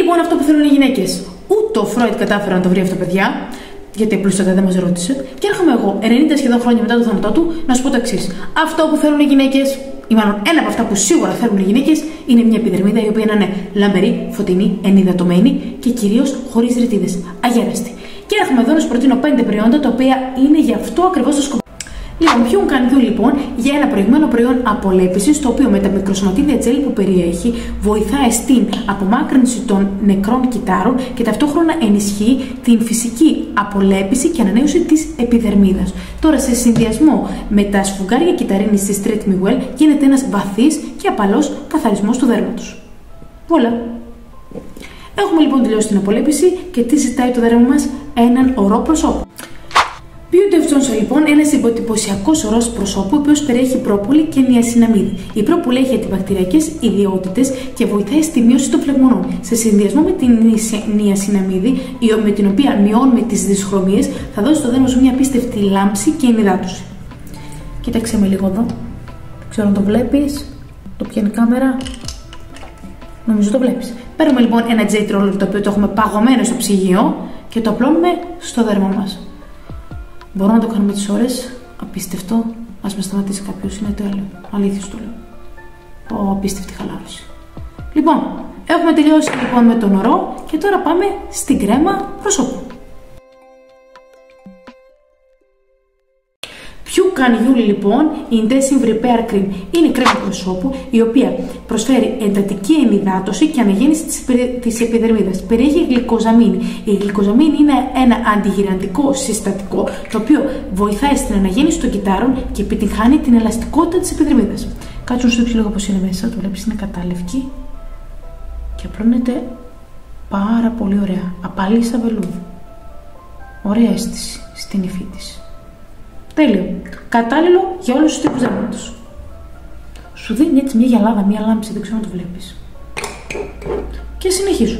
λοιπόν αυτό που θέλουν οι γυναίκες. Ούτε ο Φρόιντ κατάφερε να το βρει αυτό, παιδιά, γιατί απλούστατα δεν μας ρώτησε. Και έρχομαι εγώ, 90 σχεδόν χρόνια μετά το θάνατό του, να σου πω το εξής. Αυτό που θέλουν οι γυναίκες, ή μάλλον ένα από αυτά που σίγουρα θέλουν οι γυναίκες, είναι μια επιδερμίδα η οποία να είναι λαμπερή, φωτεινή, ενυδατωμένη και κυρίως χωρίς ρητίδες. Αγέραστη. Και έρχομαι εδώ να σου προτείνω 5 προϊόντα τα οποία είναι γι' αυτό ακριβώς το σκοπό. Λοιπόν, ποιον κανδού λοιπόν για ένα προηγμένο προϊόν απολέπισης, το οποίο με τα μικροσωματίδια τζέλ που περιέχει βοηθάει στην απομάκρυνση των νεκρών κυττάρων και ταυτόχρονα ενισχύει την φυσική απολέπιση και ανανέωση της επιδερμίδας. Τώρα, σε συνδυασμό με τα σφουγγάρια κυταρίνης της Treat Me Well, γίνεται ένας βαθύς και απαλός καθαρισμός του δέρματος. Voilà. Έχουμε λοιπόν τελειώσει την απολέπιση και τι ζητάει το δέρμα μας? Έναν ορό προσώπου. Beauty of Johnson λοιπόν, ένας εντυπωσιακός ορός προσώπου, ο οποίος περιέχει πρόπολη και νιασιναμίδη. Η πρόπολη έχει αντιβακτηριακές ιδιότητες και βοηθάει στη μείωση των φλεγμονών. Σε συνδυασμό με την νιασιναμίδη, με την οποία μειώνουμε τις δυσχρωμίες, θα δώσει στο δέρμα σου μια απίστευτη λάμψη και ενυδάτωση. Κοίταξε με λίγο εδώ. Ξέρω αν το βλέπεις. Το πιάνει η κάμερα. Νομίζω το βλέπεις. Παίρνουμε λοιπόν ένα jade roller, το οποίο το έχουμε παγωμένο στο ψυγείο και το απλώνουμε στο δέρμα μας. Μπορούμε να το κάνουμε τις ώρες. Απίστευτο. Ας με σταματήσει κάποιος. Είναι τέλειο. Αλήθεια το λέω. Απίστευτη χαλάρωση. Λοιπόν, έχουμε τελειώσει λοιπόν με τον ορό και τώρα πάμε στην κρέμα προσώπου. Κανιούλη λοιπόν, η Intensive Repair Cream είναι κρέμα προσώπου η οποία προσφέρει εντατική ενυδάτωση και αναγέννηση της επιδερμίδας. Περιέχει γλυκοζαμίνη. Η γλυκοζαμίνη είναι ένα αντιγυραντικό συστατικό το οποίο βοηθάει στην αναγέννηση των κυττάρων και επιτυγχάνει την ελαστικότητα της επιδερμίδας. Κάτσε να σου δείξω λίγο πώς είναι μέσα. Το βλέπεις, είναι κατάλευκη και απλώνεται πάρα πολύ ωραία. Απαλή σαν βελούδι. Ωραία αίσθηση στην υφή της. Τέλειο. Κατάλληλο για όλους τους τύπους δέρματος. Σου δίνει έτσι μια γυαλάδα, μια λάμψη, δεν ξέρω αν το βλέπεις. Και συνεχίζω.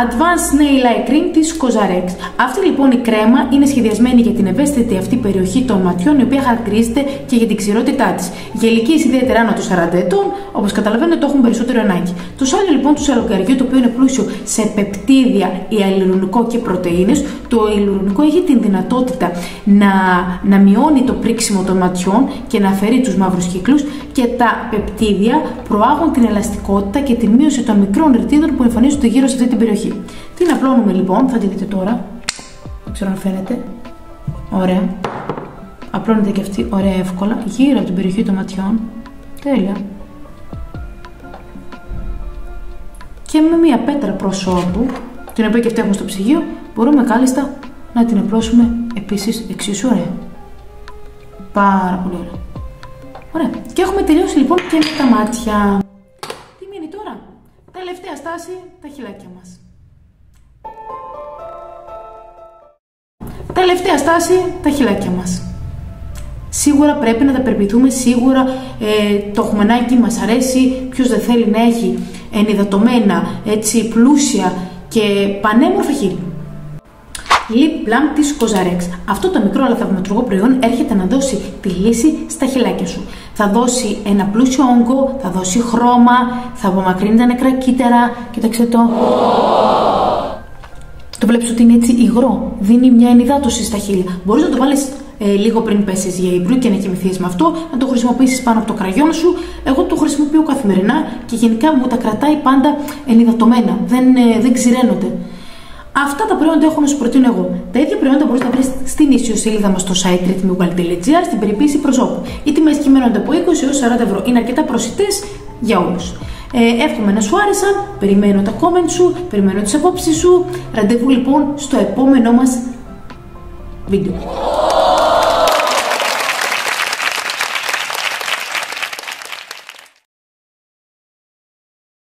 Advanced Nail Eye Cream της COSRX. Αυτή λοιπόν η κρέμα είναι σχεδιασμένη για την ευαίσθητη αυτή περιοχή των ματιών, η οποία χαρακτηρίζεται και για την ξηρότητά της. Για ηλικίες ιδιαίτερα άνω των 40 ετών, όπως καταλαβαίνετε, το έχουν περισσότερο ανάγκη. Το σάλιο λοιπόν του σαλοκαριού, το οποίο είναι πλούσιο σε πεπτίδια, ιαλουρονικό και πρωτεΐνες, το ιαλουρονικό έχει την δυνατότητα να μειώνει το πρίξιμο των ματιών και να αφαιρεί τους μαύρους κύκλους, και τα πεπτίδια προάγουν την ελαστικότητα και τη μείωση των μικρών ρητίδων που εμφανίζονται γύρω σε αυτή την περιοχή. Την απλώνουμε λοιπόν, θα τη δείτε τώρα. Δεν ξέρω αν φαίνεται. Ωραία. Απλώνεται και αυτή ωραία εύκολα γύρω από την περιοχή των ματιών. Τέλεια. Και με μια πέτρα προσώπου, την οποία και αυτή έχουμε στο ψυγείο, μπορούμε κάλλιστα να την απλώσουμε επίσης εξίσου ωραία. Πάρα πολύ ωραία. Ωραία. Και έχουμε τελειώσει λοιπόν και με τα μάτια. Τι μείνει τώρα? Τελευταία στάση, τα χειλάκια μας. Τελευταία στάση, τα χειλάκια μας. Σίγουρα πρέπει να τα περιποιηθούμε, σίγουρα το χουμενάκι μας αρέσει, ποιος δεν θέλει να έχει ενυδατωμένα, έτσι πλούσια και πανέμορφα χείλη. Lip Balm της COSRX. Αυτό το μικρό αλλά θαυματουργό προϊόν έρχεται να δώσει τη λύση στα χειλάκια σου. Θα δώσει ένα πλούσιο όγκο, θα δώσει χρώμα, θα απομακρύνει τα νεκρά κύτταρα. Κοίταξε το. Το βλέπεις ότι είναι έτσι υγρό. Δίνει μια ενυδάτωση στα χείλη. Μπορείς να το βάλεις λίγο πριν πέσεις για ύπνο και να κοιμηθείς με αυτό, να το χρησιμοποιήσεις πάνω από το κραγιόν σου. Εγώ το χρησιμοποιώ καθημερινά και γενικά μου τα κρατάει πάντα ενυδατωμένα. Δεν ξηραίνονται. Αυτά τα προϊόντα έχω να σου προτείνω εγώ. Τα ίδια προϊόντα μπορείς να βρεις στην ιστοσελίδα μας στο site treatmewell.gr στην περιποίηση προσώπου. Οι τιμές κυμαίνονται από 20 έως 40 ευρώ. Είναι αρκετά προσιτές για όλους. Εύχομαι να σου άρεσαν. Περιμένω τα comment σου, περιμένω τις απόψεις σου. Ραντεβού λοιπόν στο επόμενό μας βίντεο.